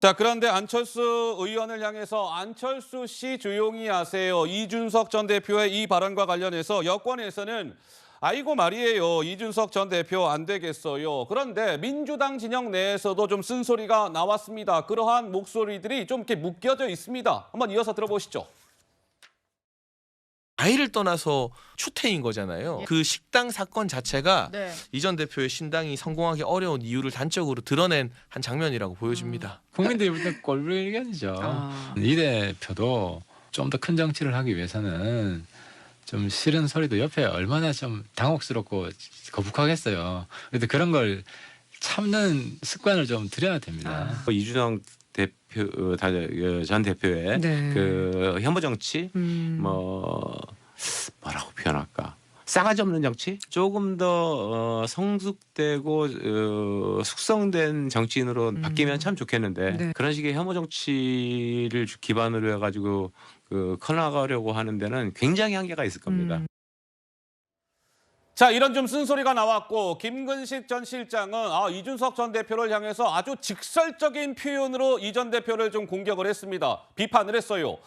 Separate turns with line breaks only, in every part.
자, 그런데 안철수 의원을 향해서 안철수 씨 조용히 하세요. 이준석 전 대표의 이 발언과 관련해서 여권에서는 아이고 말이에요. 이준석 전 대표 안 되겠어요. 그런데 민주당 진영 내에서도 좀 쓴소리가 나왔습니다. 그러한 목소리들이 좀 이렇게 묶여져 있습니다. 한번 이어서 들어보시죠.
아이를 떠나서 추태인 거잖아요. 그 식당 사건 자체가
네.
이 전 대표의 신당이 성공하기 어려운 이유를 단적으로 드러낸 한 장면이라고 보여집니다.
국민들이 볼 때 꼴불견이죠. 이 대표도 좀 더 큰 정치를 하기 위해서는 좀 싫은 소리도 옆에 얼마나 좀 당혹스럽고 거북하겠어요. 그래도 그런 걸 참는 습관을 좀 들여야 됩니다.
이준석 대표 전 대표의
네.
그 혐오 정치 뭐라고 표현할까? 싸가지 없는 정치? 조금 더 성숙되고 숙성된 정치인으로 바뀌면 참 좋겠는데
네.
그런 식의 혐오 정치를 기반으로 해가지고 커나가려고 하는 데는 굉장히 한계가 있을 겁니다.
자, 이런 좀 쓴소리가 나왔고 김근식 전 실장은 이준석 전 대표를 향해서 아주 직설적인 표현으로 이 전 대표를 좀 공격을 했습니다. 비판을 했어요.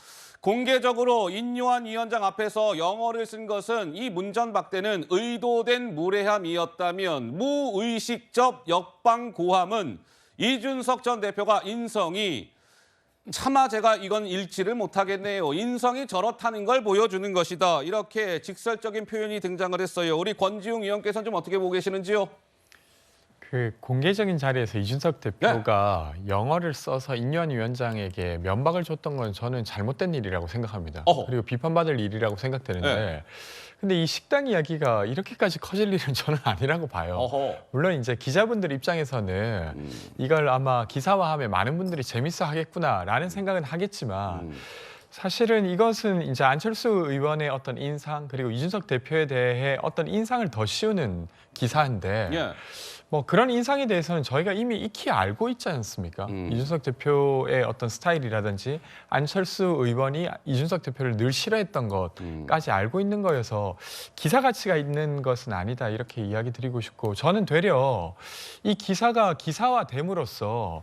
공개적으로 인요한 위원장 앞에서 영어를 쓴 것은 이 문전박대는 의도된 무례함이었다면 무의식적 역방고함은 이준석 전 대표가 인성이 차마 제가 이건 읽지를 못하겠네요. 인성이 저렇다는 걸 보여주는 것이다. 이렇게 직설적인 표현이 등장을 했어요. 우리 권지웅 의원께서는 좀 어떻게 보고 계시는지요?
그 공개적인 자리에서 이준석 대표가 영어를 써서 인요한 위원장에게 면박을 줬던 건 저는 잘못된 일이라고 생각합니다.
어허.
그리고 비판받을 일이라고 생각되는데
네.
근데 이 식당 이야기가 이렇게까지 커질 일은 저는 아니라고 봐요.
어허.
물론 이제 기자분들 입장에서는 이걸 아마 기사화하면 많은 분들이 재밌어 하겠구나라는 생각은 하겠지만 사실은 이것은 이제 안철수 의원의 어떤 인상 그리고 이준석 대표에 대해 어떤 인상을 더 씌우는 기사인데
예.
뭐 그런 인상에 대해서는 저희가 이미 익히 알고 있지 않습니까? 이준석 대표의 어떤 스타일이라든지 안철수 의원이 이준석 대표를 늘 싫어했던 것까지 알고 있는 거여서 기사 가치가 있는 것은 아니다 이렇게 이야기 드리고 싶고 저는 되려 이 기사가 기사화됨으로써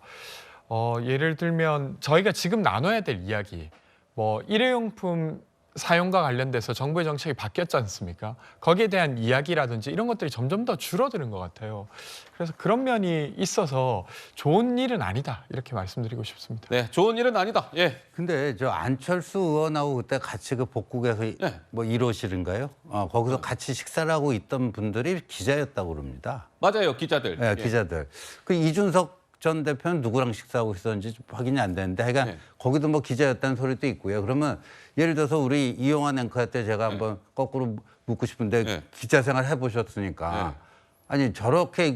예를 들면 저희가 지금 나눠야 될 이야기 뭐 일회용품 사용과 관련돼서 정부의 정책이 바뀌었지 않습니까? 거기에 대한 이야기라든지 이런 것들이 점점 더 줄어드는 것 같아요. 그래서 그런 면이 있어서 좋은 일은 아니다 이렇게 말씀드리고 싶습니다.
네, 좋은 일은 아니다. 예.
근데 저 안철수 의원하고 그때 같이 그 복국에서 뭐 1호실인가요? 거기서 같이 식사를 하고 있던 분들이 기자였다고 그럽니다.
맞아요, 기자들.
네,
예.
기자들. 그 이준석 전 대표는 누구랑 식사하고 있었는지 좀 확인이 안 되는데 하여간
네.
거기도 뭐 기자였다는 소리도 있고요. 그러면 예를 들어서 우리 이용한 앵커한테 제가 한번 거꾸로 묻고 싶은데
네.
기자 생활 해보셨으니까
네.
아니 저렇게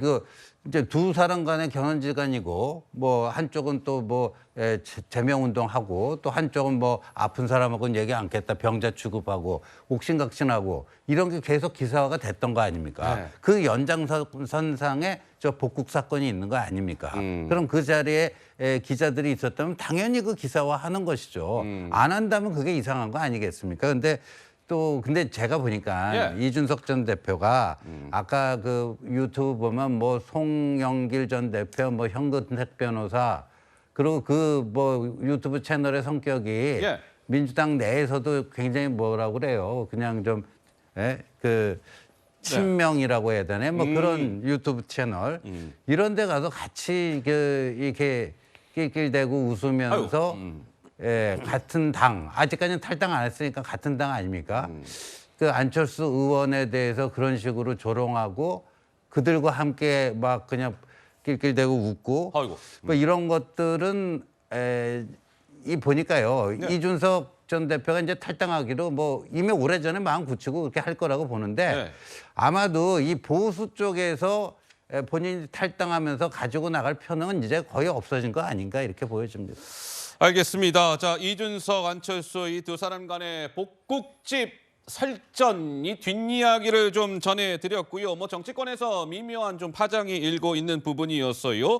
이제 두 사람 간의 경연지간이고 뭐 한쪽은 또 뭐 제명운동하고 또 한쪽은 뭐 아픈 사람하고는 얘기 않겠다 병자 취급하고 옥신각신하고 이런 게 계속 기사화가 됐던 거 아닙니까?
네.
그 연장선상에 저 복국 사건이 있는 거 아닙니까? 그럼 그 자리에 기자들이 있었다면 당연히 그 기사화하는 것이죠. 안 한다면 그게 이상한 거 아니겠습니까? 근데 제가 보니까
예.
이준석 전 대표가 아까 그 유튜브 보면 뭐 송영길 전 대표, 뭐 현근택 변호사 그리고 그 뭐 유튜브 채널의 성격이
예.
민주당 내에서도 굉장히 뭐라고 그래요. 그냥 좀 친명이라고 해야 되나? 뭐 그런 유튜브 채널 이런 데 가서 같이 이렇게 낄낄대고 웃으면서 같은 당, 아직까지는 탈당 안 했으니까 같은 당 아닙니까? 그 안철수 의원에 대해서 그런 식으로 조롱하고 그들과 함께 막 그냥 낄낄대고 웃고
아이고.
뭐 이런 것들은 보니까요. 이준석 전 대표가 이제 탈당하기로 뭐 이미 오래전에 마음 굳히고 그렇게 할 거라고 보는데
네.
아마도 이 보수 쪽에서 본인이 탈당하면서 가지고 나갈 편은 이제 거의 없어진 거 아닌가 이렇게 보여집니다.
알겠습니다. 자, 이준석, 안철수 이 두 사람 간의 복국집 설전 이 뒷이야기를 좀 전해드렸고요. 뭐 정치권에서 미묘한 좀 파장이 일고 있는 부분이었어요.